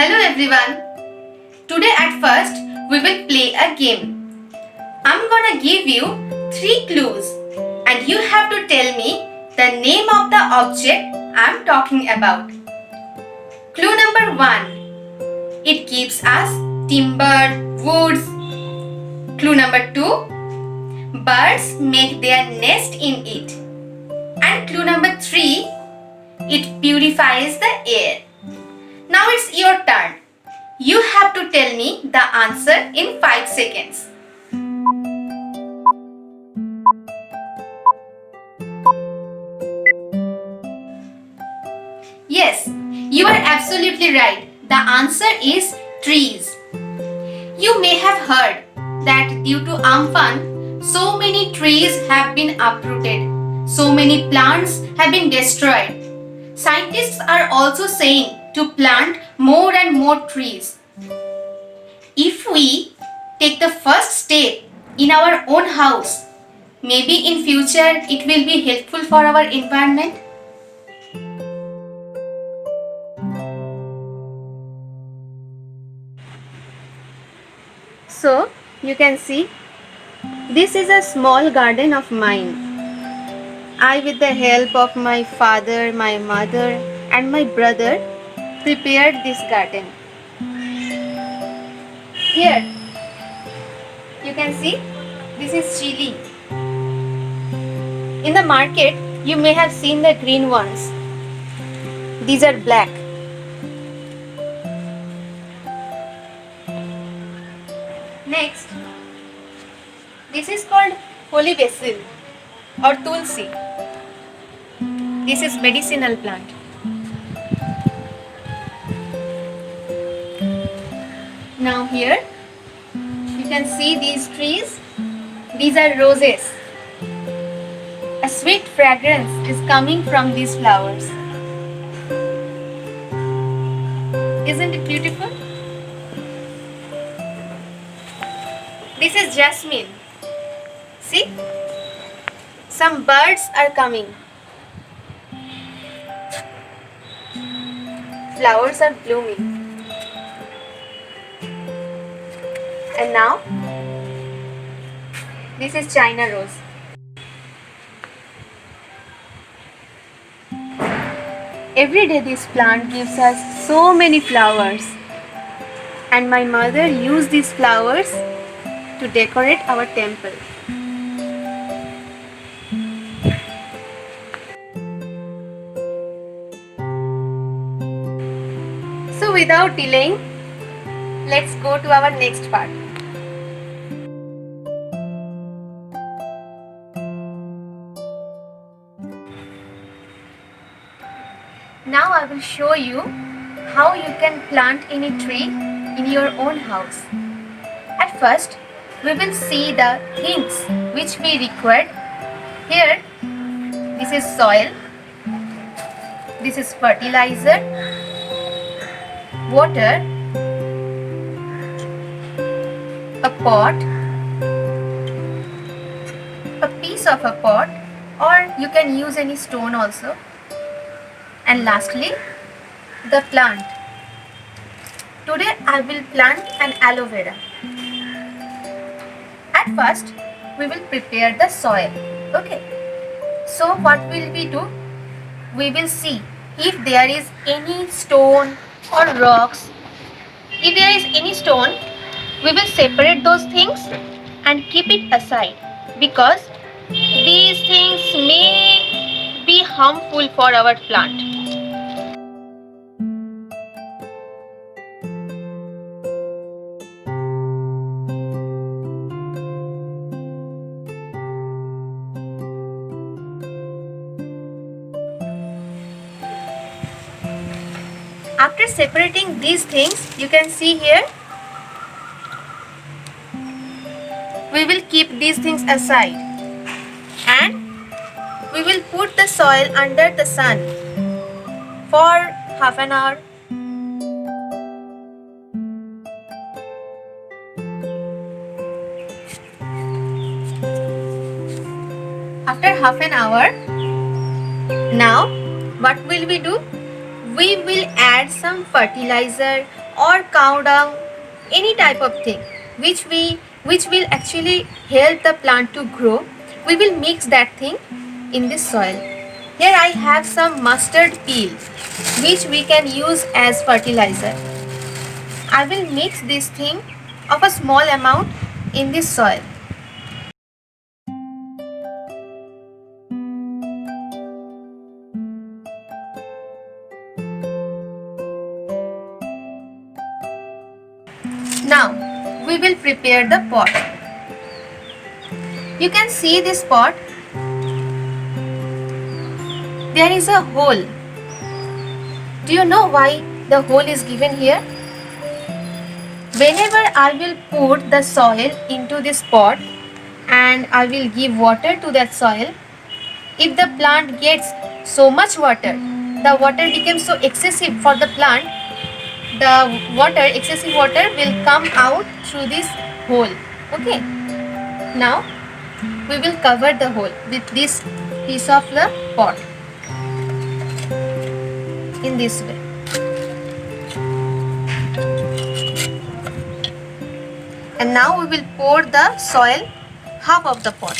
Hello everyone. Today at first we will play a game. I'm gonna give you 3 clues and you have to tell me the name of the object I'm talking about. Clue number 1. It gives us timber, woods. Clue number 2. Birds make their nest in it. And clue number 3. It purifies the air. Now it's your turn. You have to tell me the answer in 5 seconds. Yes, you are absolutely right. The answer is trees. You may have heard that due to Amphan, so many trees have been uprooted. So many plants have been destroyed. Scientists are also saying to plant more and more trees. If we take the first step in our own house, maybe in future it will be helpful for our environment. So, you can see, this is a small garden of mine. I, with the help of my father, my mother and my brother, prepared this garden. Here, you can see, this is chili. In the market, you may have seen the green ones. These are black. Next, this is called holy basil or tulsi. This is medicinal plant. Now here, you can see these trees. These are roses. A sweet fragrance is coming from these flowers. Isn't it beautiful? This is jasmine. See? Some birds are coming. Flowers are blooming. And now, this is China rose. Every day this plant gives us so many flowers. And my mother used these flowers to decorate our temple. So without delaying, let's go to our next part. Now I will show you how you can plant any tree in your own house. At first, we will see the things which we require. Here, this is soil, this is fertilizer, water, a pot, a piece of a pot, or you can use any stone also, and lastly, the plant. Today I will plant an aloe vera. At first, we will prepare the soil. Okay. So what will we do? We will see if there is any stone or rocks. If there is any stone, we will separate those things and keep it aside because these things may be harmful for our plant. After separating these things, you can see here, we will keep these things aside and we will put the soil under the sun for half an hour. After half an hour, now what will we do? We will add some fertilizer or cow dung, any type of thing which will actually help the plant to grow. We will mix that thing in this soil. Here I have some mustard peel which we can use as fertilizer. I will mix this thing of a small amount in this soil. Now we will prepare the pot. You can see this pot. There is a hole. Do you know why the hole is given here? Whenever I will put the soil into this pot and I will give water to that soil, if the plant gets so much water, the water becomes so excessive for the plant, excessive water will come out through this hole. Okay. Now we will cover the hole with this piece of the pot in this way. And now we will pour the soil half of the pot.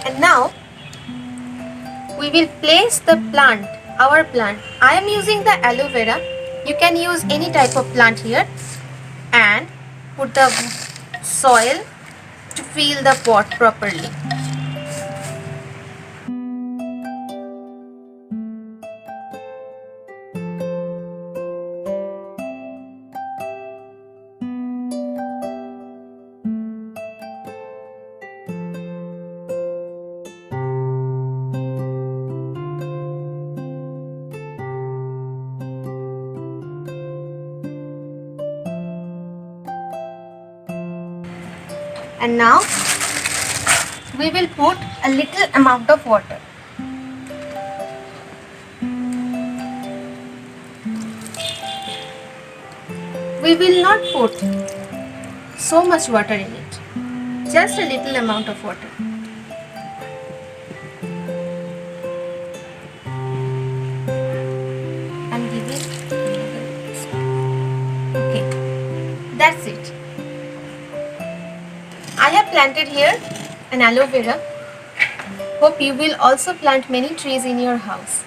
And now we will place the plant, our plant. I am using the aloe vera. You can use any type of plant here, and put the soil to fill the pot properly. And now we will put a little amount of water. We will not put so much water in it, just a little amount of water. And give it. Okay, that's it. I have planted here an aloe vera. Hope you will also plant many trees in your house.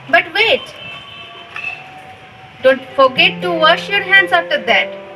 But wait! Don't forget to wash your hands after that.